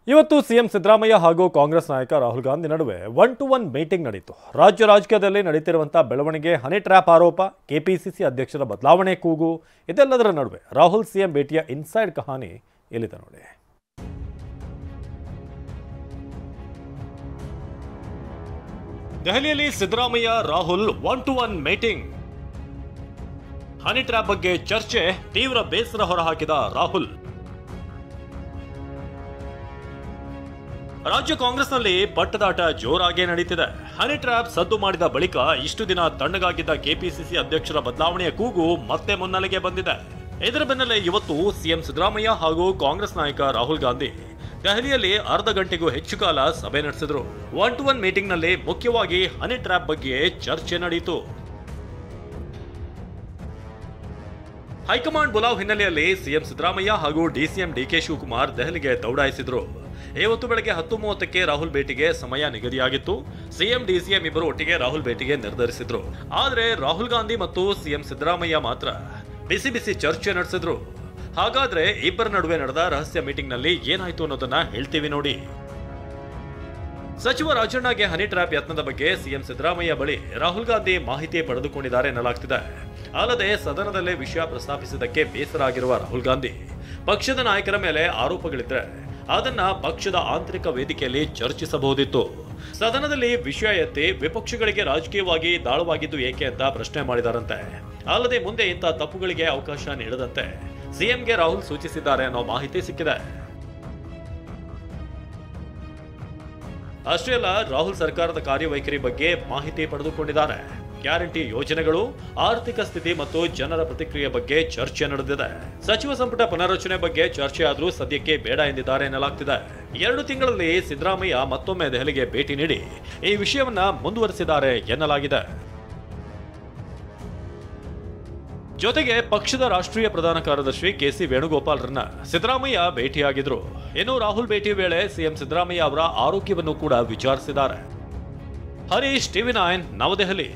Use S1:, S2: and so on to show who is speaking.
S1: ಇವತ್ತು ಸಿಎಂ ಸಿದ್ದರಾಮಯ್ಯ ಹಾಗೂ ಕಾಂಗ್ರೆಸ್ ನಾಯಕ ರಾಹುಲ್ ಗಾಂಧಿ ನಡುವೆ 1-to-1 ಮೀಟಿಂಗ್ ನಡೆಯಿತು. ರಾಜ್ಯ ರಾಜಕೀಯದಲ್ಲಿ ನಡೆಯುತ್ತಿರುವಂತಹ ಬೆಳವಣಿಗೆ, ಹನಿ ಟ್ರ್ಯಾಪ್ ಆರೋಪ, ಕೆಪಿಸಿಸಿ ಅಧ್ಯಕ್ಷರ ಬದಲಾವಣೆ ಕೂಗು, ಇದೆಲ್ಲದರ ನಡುವೆ ರಾಹುಲ್ ಸಿಎಂ ಭೇಟಿಯ ಇನ್ಸೈಡ್ ಕಹಾನಿ ಇಲ್ಲಿದೆ ನೋಡಿ. ದೆಹಲಿಯಲ್ಲಿ Siddaramaiah Rahul 1-to-1 meeting. Honey trap ಬಗ್ಗೆ ಚರ್ಚೆ, ತೀವ್ರ ಬೇಸರ ಹೊರಹಾಕಿದ ರಾಹುಲ್. ರಾಜ್ಯ ಕಾಂಗ್ರೆಸ್ನಲ್ಲಿ ಪಟ್ಟದಾಟ ಜೋರಾಗಿ ನಡೀತಿದೆ. ಹನಿ ಟ್ರ್ಯಾಪ್ ಸದ್ದು ಮಾಡಿದ ಬಳಿಕ ಇಷ್ಟು ದಿನ ತಣ್ಣಗಾಗಿದ್ದ ಕೆಪಿಸಿಸಿ ಅಧ್ಯಕ್ಷರ ಬದಲಾವಣೆಯ ಕೂಗು ಮತ್ತೆ ಮುನ್ನೆಲೆಗೆ ಬಂದಿದೆ. ಇದರ ಬೆನ್ನಲ್ಲೇ ಇವತ್ತು ಸಿಎಂ ಸಿದ್ದರಾಮಯ್ಯ ಹಾಗೂ ಕಾಂಗ್ರೆಸ್ ನಾಯಕ ರಾಹುಲ್ ಗಾಂಧಿ ದೆಹಲಿಯಲ್ಲಿ ಅರ್ಧ ಗಂಟೆಗೂ ಹೆಚ್ಚು ಕಾಲ ಸಭೆ ನಡೆಸಿದ್ರು. 1-to-1 ಮೀಟಿಂಗ್ನಲ್ಲಿ ಮುಖ್ಯವಾಗಿ ಹನಿ ಟ್ರ್ಯಾಪ್ ಬಗ್ಗೆ ಚರ್ಚೆ ನಡೆಯಿತು. ಹೈಕಮಾಂಡ್ ಬುಲಾವ್ ಹಿನ್ನೆಲೆಯಲ್ಲಿ ಸಿಎಂ ಸಿದ್ದರಾಮಯ್ಯ ಹಾಗೂ ಡಿಸಿಎಂ ಡಿಕೆ ಶಿವಕುಮಾರ್ ದೆಹಲಿಗೆ ದೌಡಾಯಿಸಿದ್ರು. ಇವತ್ತು ಬೆಳಗ್ಗೆ 10:30ಕ್ಕೆ ರಾಹುಲ್ ಭೇಟಿಗೆ ಸಮಯ ನಿಗದಿಯಾಗಿತ್ತು. ಸಿಎಂ ಡಿಸಿಎಂ ಇಬ್ಬರು ಒಟ್ಟಿಗೆ ರಾಹುಲ್ ಭೇಟಿಗೆ ನಿರ್ಧರಿಸಿದ್ರು. ಆದರೆ ರಾಹುಲ್ ಗಾಂಧಿ ಮತ್ತು ಸಿಎಂ ಸಿದ್ದರಾಮಯ್ಯ ಮಾತ್ರ ಬಿಸಿ ಬಿಸಿ ಚರ್ಚೆ ನಡೆಸಿದ್ರು. ಹಾಗಾದ್ರೆ ಇಬ್ಬರ ನಡುವೆ ನಡೆದ ರಹಸ್ಯ ಮೀಟಿಂಗ್ ನಲ್ಲಿ ಏನಾಯ್ತು ಅನ್ನೋದನ್ನ ಹೇಳ್ತೀವಿ ನೋಡಿ. ಸಚಿವ ರಾಜಣ್ಣಗೆ ಹನಿ ಟ್ರ್ಯಾಪ್ ಯತ್ನದ ಬಗ್ಗೆ ಸಿಎಂ ಸಿದ್ದರಾಮಯ್ಯ ಬಳಿ ರಾಹುಲ್ ಗಾಂಧಿ ಮಾಹಿತಿ ಪಡೆದುಕೊಂಡಿದ್ದಾರೆ ಎನ್ನಲಾಗ್ತಿದೆ. ಅಲ್ಲದೆ ಸದನದಲ್ಲೇ ವಿಷಯ ಪ್ರಸ್ತಾಪಿಸಿದ್ದಕ್ಕೆ ಬೇಸರ ಆಗಿರುವ ರಾಹುಲ್ ಗಾಂಧಿ, ಪಕ್ಷದ ನಾಯಕರ ಮೇಲೆ ಆರೋಪಗಳಿದ್ರೆ ಅದನ್ನ ಪಕ್ಷದ ಆಂತರಿಕ ವೇದಿಕೆಯಲ್ಲಿ ಚರ್ಚಿಸಬಹುದಿತ್ತು. ಸದನದಲ್ಲಿ ವಿಷಯ ಎತ್ತಿ ವಿಪಕ್ಷಗಳಿಗೆ ರಾಜಕೀಯವಾಗಿ ದಾಳವಾಗಿದ್ದು ಏಕೆ ಅಂತ ಪ್ರಶ್ನೆ ಮಾಡಿದಾರಂತೆ. ಅಲ್ಲದೆ ಮುಂದೆ ಇಂಥ ತಪ್ಪುಗಳಿಗೆ ಅವಕಾಶ ನೀಡದಂತೆ ಸಿಎಂಗೆ ರಾಹುಲ್ ಸೂಚಿಸಿದ್ದಾರೆ ಅನ್ನೋ ಮಾಹಿತಿ ಸಿಕ್ಕಿದೆ. ಅಷ್ಟೇ ಅಲ್ಲ, ರಾಹುಲ್ ಸರ್ಕಾರದ ಕಾರ್ಯವೈಖರಿ ಬಗ್ಗೆ ಮಾಹಿತಿ ಪಡೆದುಕೊಂಡಿದ್ದಾರೆ. ಗ್ಯಾರಂಟಿ ಯೋಜನೆಗಳು, ಆರ್ಥಿಕ ಸ್ಥಿತಿ ಮತ್ತು ಜನರ ಪ್ರತಿಕ್ರಿಯೆ ಬಗ್ಗೆ ಚರ್ಚೆ ನಡೆದಿದೆ. ಸಚಿವ ಸಂಪುಟ ಪುನರ್ರಚನೆ ಬಗ್ಗೆ ಚರ್ಚೆ ಆದರೂ ಸದ್ಯಕ್ಕೆ ಬೇಡ ಎಂದಿದ್ದಾರೆ ಎನ್ನಲಾಗ್ತಿದೆ. 2 ತಿಂಗಳಲ್ಲಿ ಸಿದ್ದರಾಮಯ್ಯ ಮತ್ತೊಮ್ಮೆ ದೆಹಲಿಗೆ ಭೇಟಿ ನೀಡಿ ಈ ವಿಷಯವನ್ನ ಮುಂದುವರೆಸಿದ್ದಾರೆ ಎನ್ನಲಾಗಿದೆ. ಜೊತೆಗೆ ಪಕ್ಷದ ರಾಷ್ಟ್ರೀಯ ಪ್ರಧಾನ ಕಾರ್ಯದರ್ಶಿ ಕೆಸಿ ವೇಣುಗೋಪಾಲ್ರನ್ನ ಸಿದ್ದರಾಮಯ್ಯ ಭೇಟಿಯಾಗಿದ್ರು. ಇನ್ನು ರಾಹುಲ್ ಭೇಟಿ ವೇಳೆ ಸಿಎಂ ಸಿದ್ದರಾಮಯ್ಯ ಅವರ ಆರೋಗ್ಯವನ್ನು ಕೂಡ ವಿಚಾರಿಸಿದ್ದಾರೆ. ಹರೀಶ್, TV9 ನವದೆಹಲಿ.